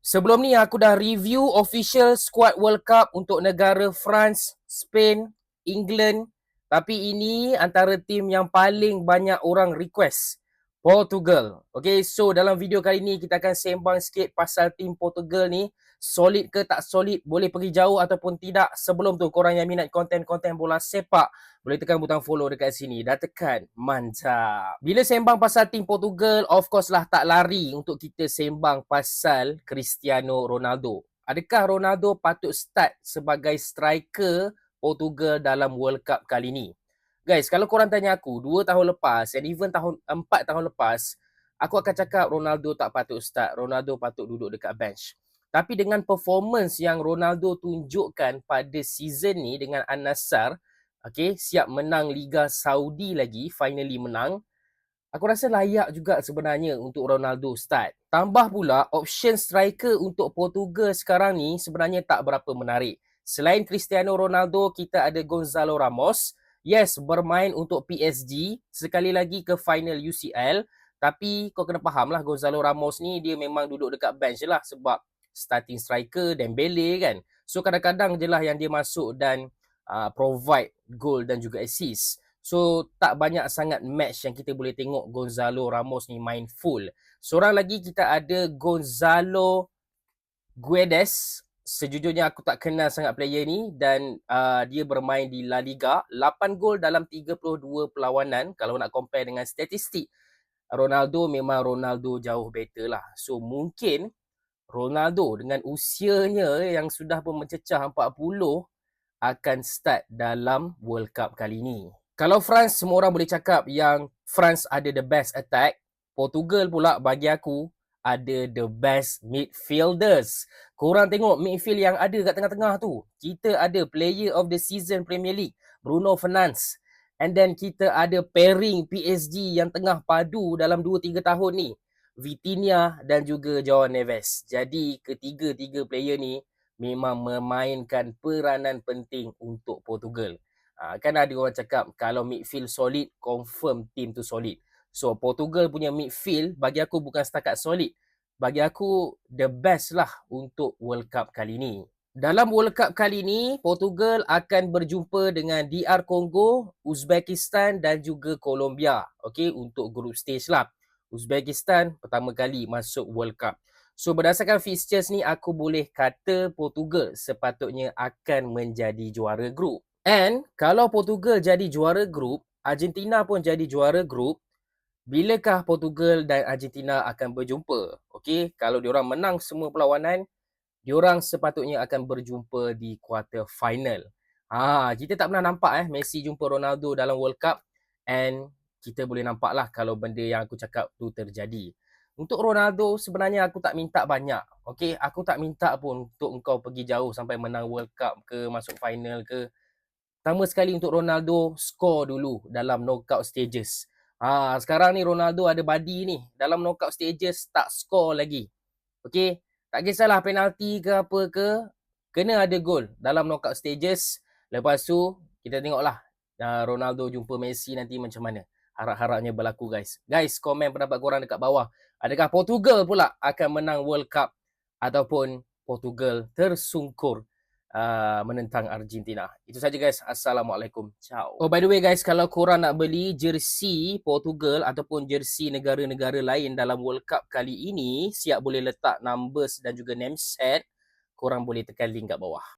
Sebelum ni aku dah review official squad World Cup untuk negara France, Spain, England. Tapi ini antara tim yang paling banyak orang request. Portugal. Okay, so dalam video kali ni kita akan sembang sikit pasal tim Portugal ni. Solid ke tak solid, boleh pergi jauh ataupun tidak. Sebelum tu korang yang minat konten-konten bola sepak, boleh tekan butang follow dekat sini. Dah tekan, mantap. Bila sembang pasal tim Portugal, of course lah tak lari untuk kita sembang pasal Cristiano Ronaldo. Adakah Ronaldo patut start sebagai striker Portugal dalam World Cup kali ni? Guys, kalau korang tanya aku 2 tahun lepas and even 4 tahun lepas, aku akan cakap Ronaldo tak patut start. Ronaldo patut duduk dekat bench. Tapi dengan performance yang Ronaldo tunjukkan pada season ni dengan Al-Nassr, okay, siap menang Liga Saudi lagi, finally menang, aku rasa layak juga sebenarnya untuk Ronaldo start. Tambah pula, option striker untuk Portugal sekarang ni sebenarnya tak berapa menarik. Selain Cristiano Ronaldo, kita ada Gonzalo Ramos. Yes, bermain untuk PSG, sekali lagi ke final UCL. Tapi kau kena faham lah, Gonzalo Ramos ni dia memang duduk dekat bench je lah sebab starting striker Dembele kan. So kadang-kadang je lah yang dia masuk dan provide goal dan juga assist. So tak banyak sangat match yang kita boleh tengok Gonzalo Ramos ni main full. Seorang lagi kita ada Gonzalo Guedes. Sejujurnya aku tak kenal sangat player ni dan dia bermain di La Liga, 8 gol dalam 32 perlawanan. Kalau nak compare dengan statistik Ronaldo, memang Ronaldo jauh better lah. So mungkin Ronaldo dengan usianya yang sudah pun mencecah 40 akan start dalam World Cup kali ni. Kalau France, semua orang boleh cakap yang France ada the best attack. Portugal pula bagi aku ada the best midfielders. Korang tengok midfield yang ada kat tengah-tengah tu. Kita ada player of the season Premier League, Bruno Fernandes. And then kita ada pairing PSG yang tengah padu dalam 2-3 tahun ni, Vitinha dan juga João Neves. Jadi ketiga-tiga player ni memang memainkan peranan penting untuk Portugal. Kan ada orang cakap kalau midfield solid, confirm team tu solid. So Portugal punya midfield bagi aku bukan setakat solid. Bagi aku the best lah untuk World Cup kali ni. Dalam World Cup kali ni, Portugal akan berjumpa dengan DR Congo, Uzbekistan dan juga Colombia. Okay, untuk group stage lah. Uzbekistan pertama kali masuk World Cup. So berdasarkan fixtures ni, aku boleh kata Portugal sepatutnya akan menjadi juara grup. And kalau Portugal jadi juara grup, Argentina pun jadi juara grup, bilakah Portugal dan Argentina akan berjumpa? Okay, kalau diorang menang semua perlawanan, diorang sepatutnya akan berjumpa di quarter final. Kita tak pernah nampak Messi jumpa Ronaldo dalam World Cup, and kita boleh nampak lah kalau benda yang aku cakap tu terjadi. Untuk Ronaldo sebenarnya aku tak minta banyak. Okay, aku tak minta pun untuk engkau pergi jauh sampai menang World Cup ke, masuk final ke. Pertama sekali untuk Ronaldo, score dulu dalam knockout stages. Sekarang ni Ronaldo ada body ni. Dalam knockout stages tak score lagi. Okay, tak kisahlah penalti ke apa ke, kena ada gol dalam knockout stages. Lepas tu kita tengoklah Ronaldo jumpa Messi nanti macam mana. Harap-harapnya berlaku guys. Guys, komen pendapat korang dekat bawah. Adakah Portugal pula akan menang World Cup ataupun Portugal tersungkur menentang Argentina. Itu saja guys. Assalamualaikum. Ciao. Oh by the way guys, kalau korang nak beli jersey Portugal ataupun jersey negara-negara lain dalam World Cup kali ini, siap boleh letak numbers dan juga name set, korang boleh tekan link kat bawah.